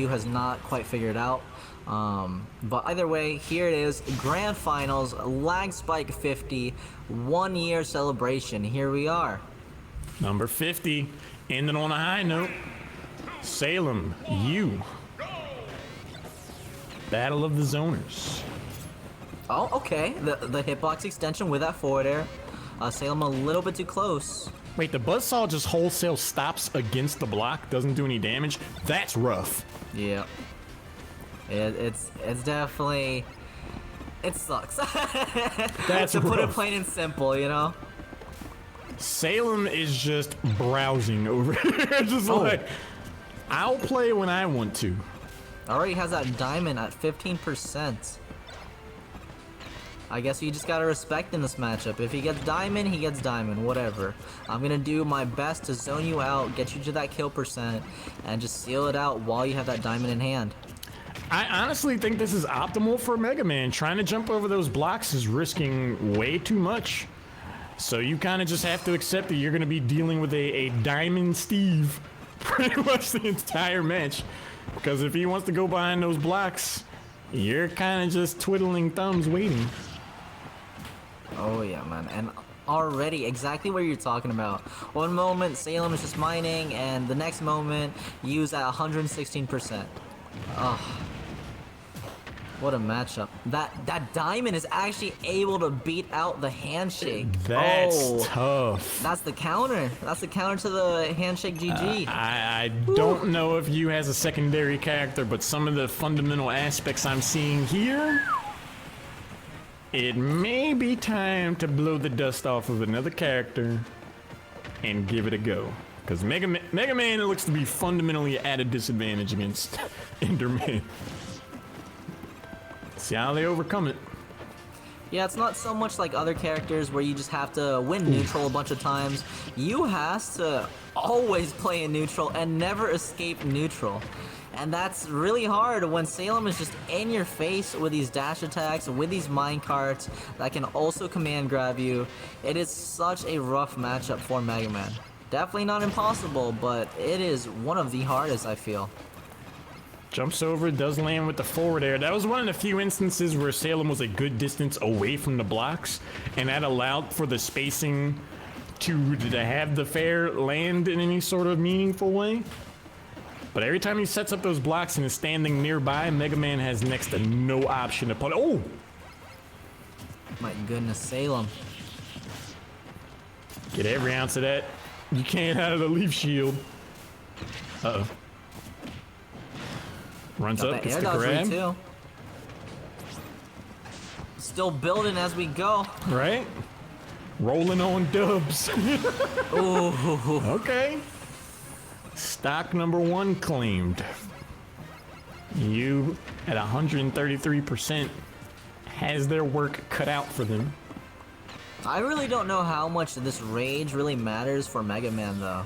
you has not quite figured out. But either way, here it is, Grand Finals, Lagspike 50, 1 year celebration. Here we are. Number 50, ending on a high note. Salem, you. Battle of the Zoners. Oh, okay. The hitbox extension with that forward air. Salem a little bit too close. Wait, the buzzsaw just wholesale stops against the block, doesn't do any damage? That's rough. Yeah. It's definitely... It sucks. That's to put it rough. plain and simple, you know? Salem is just browsing over here. Just like, I'll play when I want to. Already has that diamond at 15%. I guess you just gotta respect in this matchup. If he gets diamond, he gets diamond, whatever. I'm gonna do my best to zone you out, get you to that kill percent, and just seal it out while you have that diamond in hand. I honestly think this is optimal for MegaMan. Trying to jump over those blocks is risking way too much. So you kind of just have to accept that you're going to be dealing with a Diamond Steve pretty much the entire match. Because if he wants to go behind those blocks, you're kind of just twiddling thumbs waiting. Oh yeah, man. And already exactly what you're talking about. One moment Salem is just mining, and the next moment use at 116%. Ugh. What a matchup. That diamond is actually able to beat out the handshake. That's tough. That's the counter. That's the counter to the handshake GG. I don't know if you has a secondary character, but some of the fundamental aspects I'm seeing here, it may be time to blow the dust off of another character and give it a go. Because MegaMan looks to be fundamentally at a disadvantage against Enderman. See how they overcome it. Yeah, it's not so much like other characters where you just have to win neutral a bunch of times. You has to always play in neutral and never escape neutral. And that's really hard when Salem is just in your face with these dash attacks, with these mine carts that can also command grab you. It is such a rough matchup for MegaMan. Definitely not impossible, but it is one of the hardest, I feel. Jumps over, does land with the forward air. That was one of the few instances where Salem was a good distance away from the blocks, and that allowed for the spacing to have the fair land in any sort of meaningful way. But every time he sets up those blocks and is standing nearby, MegaMan has next to no option to play. Oh! My goodness, Salem. Get every ounce of that you can out of the leaf shield. Uh-oh. Runs up, gets the grab. Too. Still building as we go. Right? Rolling on dubs. Ooh. Okay. Stock number 1 claimed. You at 133% has their work cut out for them. I really don't know how much this rage really matters for MegaMan though.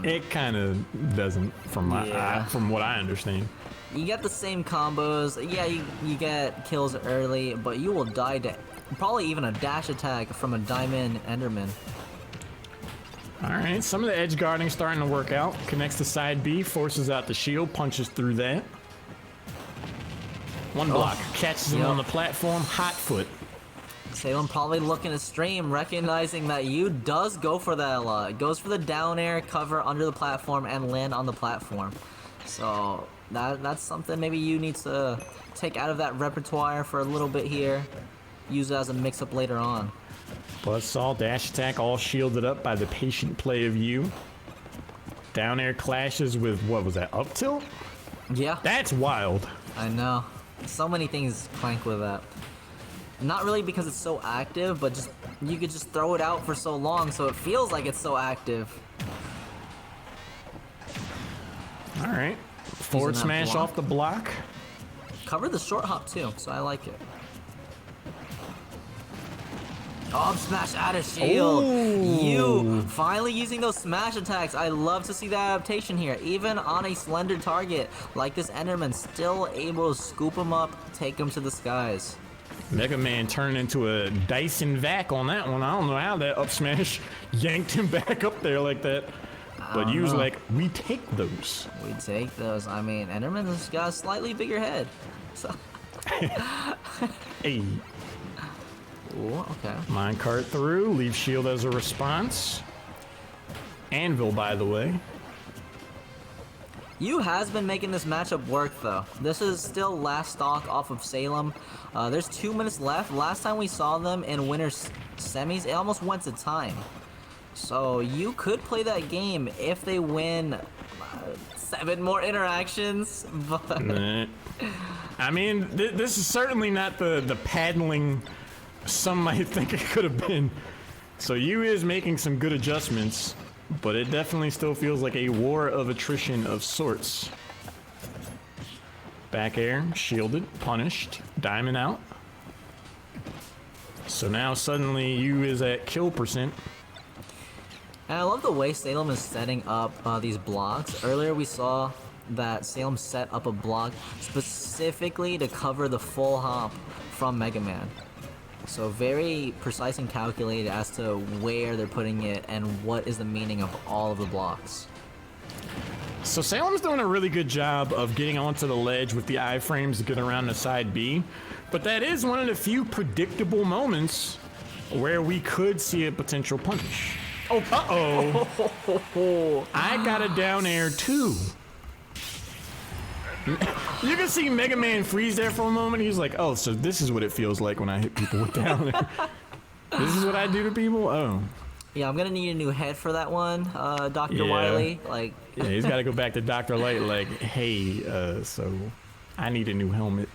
It kind of doesn't, from what I understand. You get the same combos. Yeah, you get kills early, but you will die to probably even a dash attack from a diamond Enderman. All right, some of the edge guarding starting to work out. Connects to side B, forces out the shield, punches through that. One block, catches him on the platform, hot foot. Salem probably looking to stream, recognizing that you does go for that a lot. It goes for the down air, cover under the platform, and land on the platform. So that's something maybe you need to take out of that repertoire for a little bit here. Use it as a mix-up later on. Buzzsaw, dash attack, all shielded up by the patient play of you. Down air clashes with, what was that, up tilt? Yeah. That's wild. I know. So many things clank with that. Not really because it's so active, but just you could just throw it out for so long so it feels like it's so active. All right. Forward smash off the block. Cover the short hop too, so I like it. Up smash out of shield. Ooh. You finally using those smash attacks. I love to see that adaptation here. Even on a slender target like this Enderman, still able to scoop him up, take him to the skies. MegaMan turned into a Dyson vac on that one. I don't know how that up smash yanked him back up there like that. But don't you was know. like, we take those. We take those. I mean, Enderman's got a slightly bigger head. So. Hey, Ooh, okay. minecart through, leave shield as a response. Anvil, by the way. You has been making this matchup work though. This is still last stock off of Salem. There's 2 minutes left. Last time we saw them in winner's semis, it almost went to time. So you could play that game if they win 7 more interactions. But Nah. I mean, this is certainly not the paddling some might think it could have been. So you is making some good adjustments, but it definitely still feels like a war of attrition of sorts. Back air, shielded, punished, diamond out. So now suddenly you is at kill percent. And I love the way Salem is setting up these blocks. Earlier we saw that Salem set up a block specifically to cover the full hop from MegaMan. So very precise and calculated as to where they're putting it and what is the meaning of all of the blocks. So Salem's doing a really good job of getting onto the ledge with the iframes to get around the side B, but that is one of the few predictable moments where we could see a potential punish. Oh, uh-oh. I got a down air too. You can see MegaMan freeze there for a moment. He's like, oh, so this is what it feels like when I hit people with down air. This is what I do to people? Oh. Yeah, I'm gonna need a new head for that one, Dr. Yeah. Wiley. Like, Yeah, he's got to go back to Dr. Light like, hey, so I need a new helmet.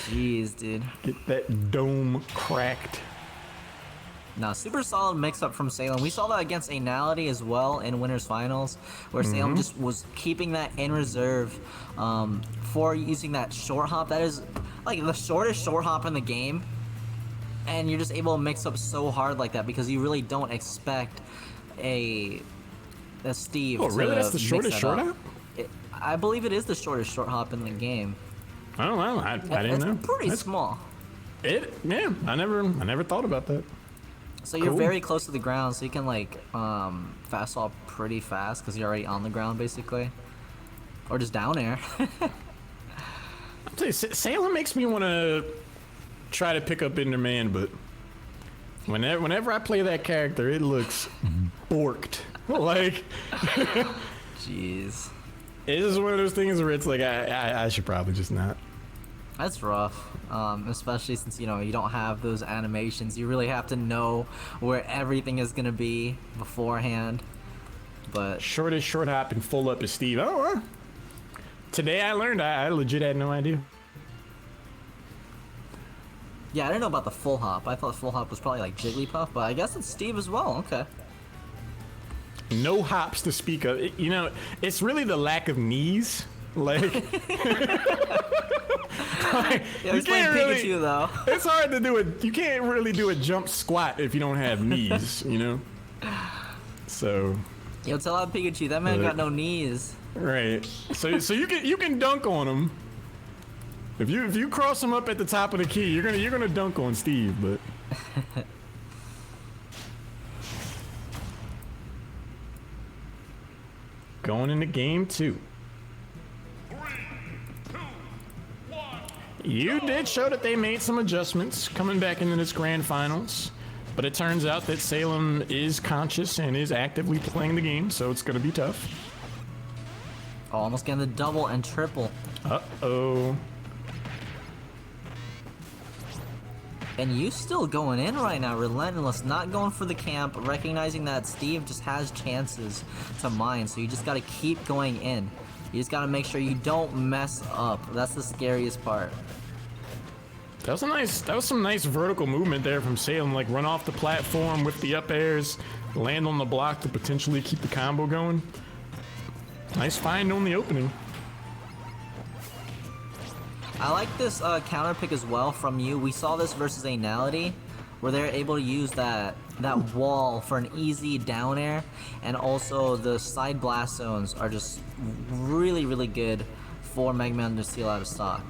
jeez, dude. Get that dome cracked. Now, super solid mix-up from Salem. We saw that against Anality as well in Winners Finals, where Salem just was keeping that in reserve for using that short hop. That is like the shortest short hop in the game, and you're just able to mix up so hard like that because you really don't expect a Steve. Oh, really? To That's the mix shortest that short up. hop? I believe it is the shortest short hop in the game. Oh, well, I didn't know. It's pretty That's small. Yeah, I never thought about that. So you're Cool. very close to the ground, so you can like fast fall pretty fast because you're already on the ground basically, or just down air. I'll tell you, Salem makes me want to try to pick up Enderman, but whenever I play that character, it looks borked. Like, Jeez, it's just one of those things where it's like I should probably just not. that's rough. Especially since you don't have those animations. You really have to know where everything is gonna be beforehand. But Shortest short hop and full up is Steve. Oh, well. Today I learned. I legit had no idea. yeah, I didn't know about the full hop. I thought full hop was probably like Jigglypuff, but I guess it's Steve as well. Okay. No hops to speak of. It's really the lack of knees. Like, Yeah, you he's playing can't really. Pikachu though. It's hard to do it. You can't really do a jump squat if you don't have knees. So Yo, tell out Pikachu, that man got no knees. right. So you can dunk on him. If you cross him up at the top of the key, you're gonna dunk on Steve, but. Going into game 2. You did show that they made some adjustments coming back into this grand finals, but it turns out that Salem is conscious and is actively playing the game, so it's going to be tough. Oh, almost getting the double and triple. Uh-oh. And you still going in right now, relentless, not going for the camp, recognizing that Steve just has chances to mine, so you just gotta keep going in. You just gotta make sure you don't mess up. That's the scariest part. That was some nice vertical movement there from Salem, like run off the platform with the up airs, land on the block to potentially keep the combo going. Nice find on the opening. I like this counter pick as well from you. We saw this versus Anality, where they're able to use that wall for an easy down air, and also the side blast zones are just really, really good for MegaMan to steal out of stock.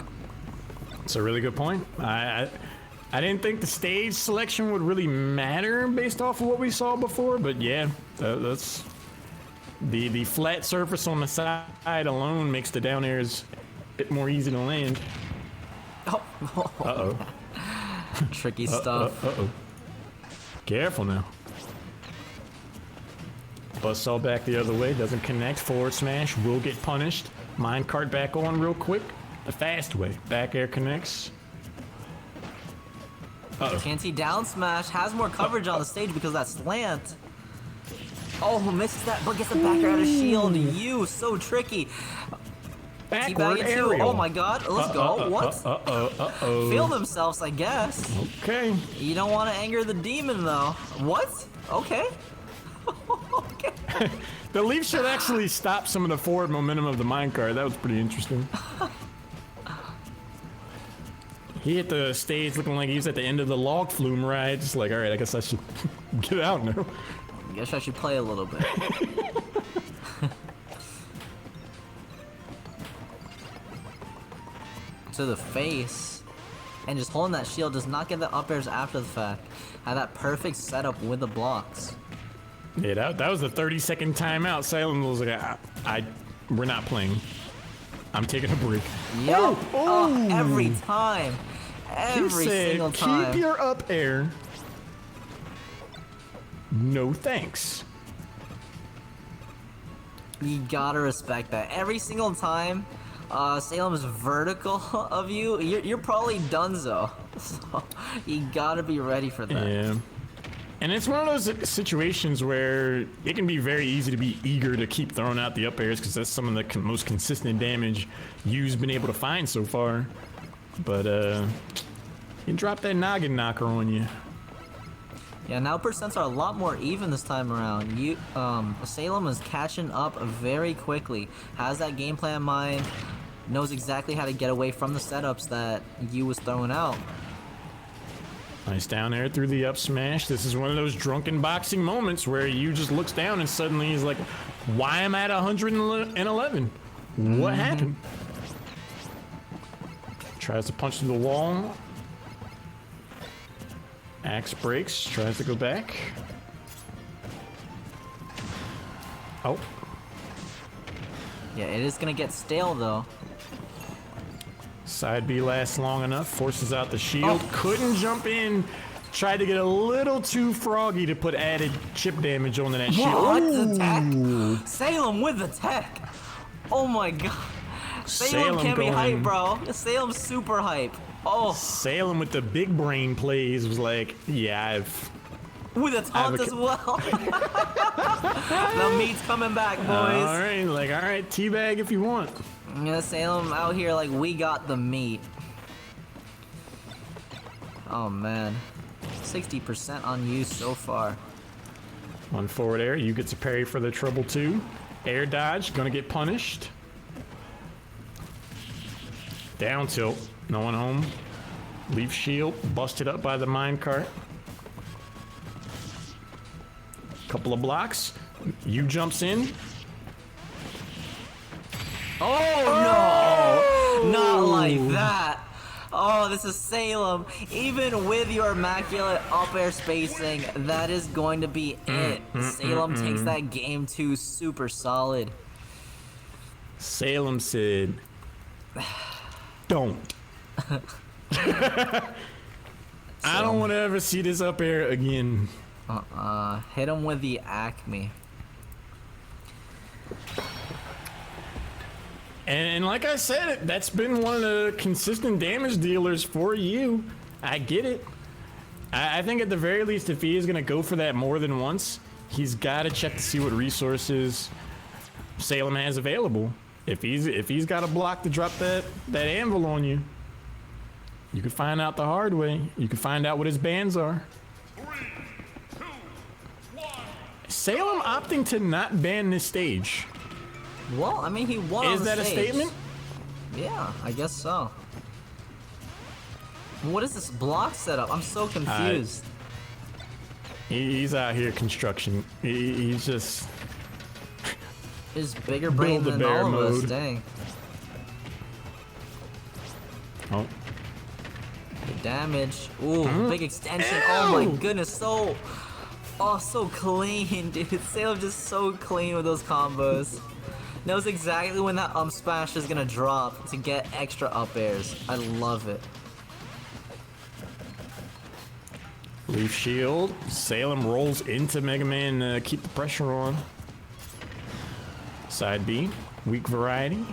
It's a really good point. I didn't think the stage selection would really matter based off of what we saw before, but yeah, that's the flat surface on the side alone makes the down airs a bit more easy to land. Oh. Uh-oh. Tricky stuff. Uh-oh. Careful now. Buzzsaw back the other way, doesn't connect. Forward smash will get punished. Minecart back on real quick. The fast way. Back air connects. TNT down smash has more coverage on the stage because of that slant. Oh, misses that, but gets the back air out of shield. You, so tricky. Backward Teabagging aerial. too. Oh my god, let's go. What? Feel themselves, I guess. Okay. You don't want to anger the demon, though. What? Okay. Okay. The leaf should actually stop some of the forward momentum of the minecart. That was pretty interesting. He hit the stage looking like he was at the end of the log flume ride. Just like, all right, I guess I should get out now. I guess I should play a little bit. To the face. And just holding that shield does not get the up airs after the fact. Had that perfect setup with the blocks. Yeah, that was the 30-second timeout. Salem was like, we're not playing. I'm taking a break. Yup. Oh, every time. Every He said, single time. keep your up air. No thanks. You gotta respect that. Every single time Salem's vertical of you, you're probably donezo. So you gotta be ready for that. Yeah. And it's one of those situations where it can be very easy to be eager to keep throwing out the up airs because that's some of the most consistent damage you've been able to find so far. But you drop that noggin knocker on you. Yeah, now percents are a lot more even this time around. Salem is catching up very quickly. Has that game plan in mind. Knows exactly how to get away from the setups that you was throwing out. Nice down air through the up smash. This is one of those drunken boxing moments where you just looks down and suddenly he's like, why am I at 111? What happened? Tries to punch through the wall. Axe breaks, tries to go back. Oh. Yeah, it is gonna get stale though. Side B lasts long enough, forces out the shield, couldn't jump in, tried to get a little too froggy to put added chip damage onto that shield. What the tech? Salem with the tech. Oh my god. Salem can be hype, bro. Salem's super hype. Oh. Salem with the big brain plays was like, yeah, with a taunt as well. The meat's coming back, boys. All right, teabag if you want. Yeah, Salem out here like we got the meat. Oh man, 60% on you so far. One forward air, you get to parry for the trouble too. Air dodge, gonna get punished. Down tilt, no one home. Leaf shield, busted up by the minecart. Couple of blocks, you jumps in. Oh no! Not like that. Oh, this is Salem. Even with your immaculate up air spacing, that is going to be it. Salem takes that game 2 super solid. Salem said, don't. I don't want to ever see this up air again. Hit him with the Acme. And like I said, that's been one of the consistent damage dealers for you. I get it. I think at the very least, if he is going to go for that more than once, he's got to check to see what resources Salem has available. If he's got a block to drop that anvil on you, you can find out the hard way. You can find out what his bans are. 3, 2, 1. Salem opting to not ban this stage. Well, I mean, he won on Is the that a stage. statement? Yeah, I guess so. What is this block setup? I'm so confused. He's out here construction. He's just He's bigger brain than Build-A-Bear all of us, mode. dang. oh. damage. Ooh, big extension. Oh my goodness, so clean, dude. Salem just so clean with those combos. Knows exactly when that smash is gonna drop to get extra up airs. I love it. Leaf shield. Salem rolls into MegaMan to keep the pressure on. Side B. Weak variety.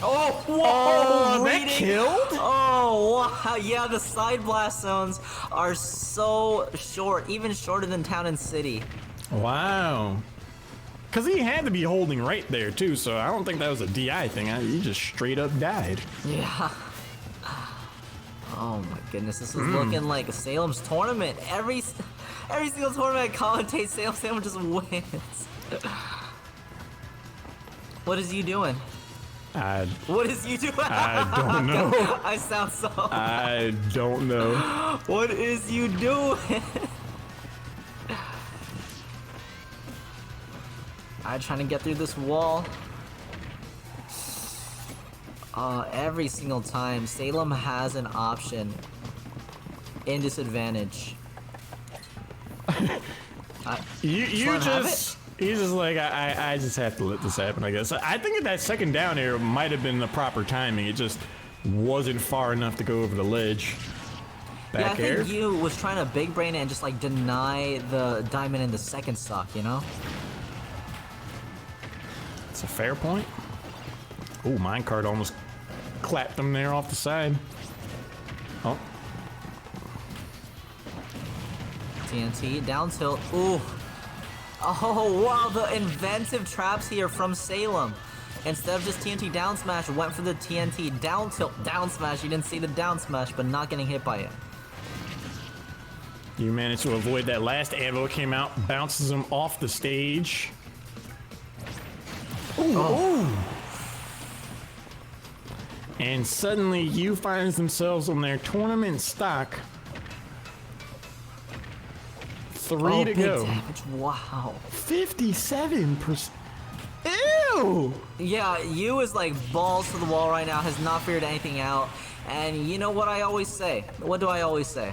Oh, whoa! That killed? Oh, wow. Yeah, the side blast zones are so short, even shorter than Town and City. Wow. Because he had to be holding right there, too, so I don't think that was a DI thing. He just straight up died. Yeah. Oh my goodness, this is looking like a Salem's tournament. Every single tournament I commentate, Salem just wins. What is you doing? What is you doing? I don't know. I sound so. I don't know. What is you doing? I'm trying to get through this wall. Every single time, Salem has an option in disadvantage. He's just like, I just have to let this happen, I guess. I think that second down air might have been the proper timing. It just wasn't far enough to go over the ledge. Back air. I think you was trying to big brain it and just like deny the diamond in the second stock, you know? It's a fair point. Oh, minecart almost clapped him there off the side. Oh. TNT, down tilt. Ooh. Oh, wow, the inventive traps here from Salem. Instead of just TNT down smash, went for the TNT down tilt, down smash. You didn't see the down smash, but not getting hit by it. You managed to avoid that last anvil. Came out, bounces him off the stage. Ooh, ooh. And suddenly, you finds themselves on their tournament stock. 3 to big go. Damage. Wow. 57%. Ew! Yeah, you is like balls to the wall right now, has not figured anything out. And you know what I always say? What do I always say?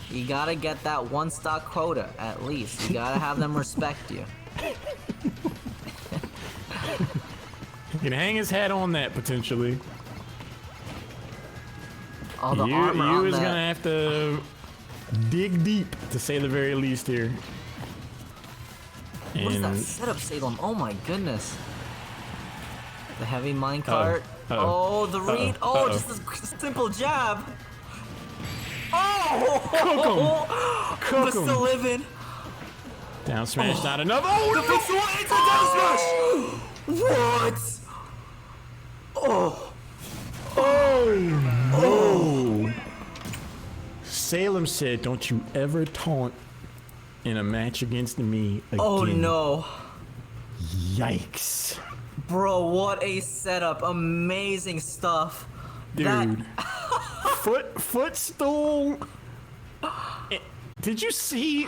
You gotta get that one stock quota, at least. You gotta have them respect you. He can hang his hat on that, potentially. Oh, the armor on is that. gonna have to dig deep, to say the very least here. What is that And setup, Salem? Oh my goodness. The heavy minecart. Uh-oh. Oh, the read. Oh, just a simple jab. Oh! Cook 'em. But still living. down smash, not enough. Oh, The no! big sword into down smash! What? Oh! Salem said, "Don't you ever taunt in a match against me again." Oh no. Yikes. Bro, what a setup. Amazing stuff. Dude. Footstool. Did you see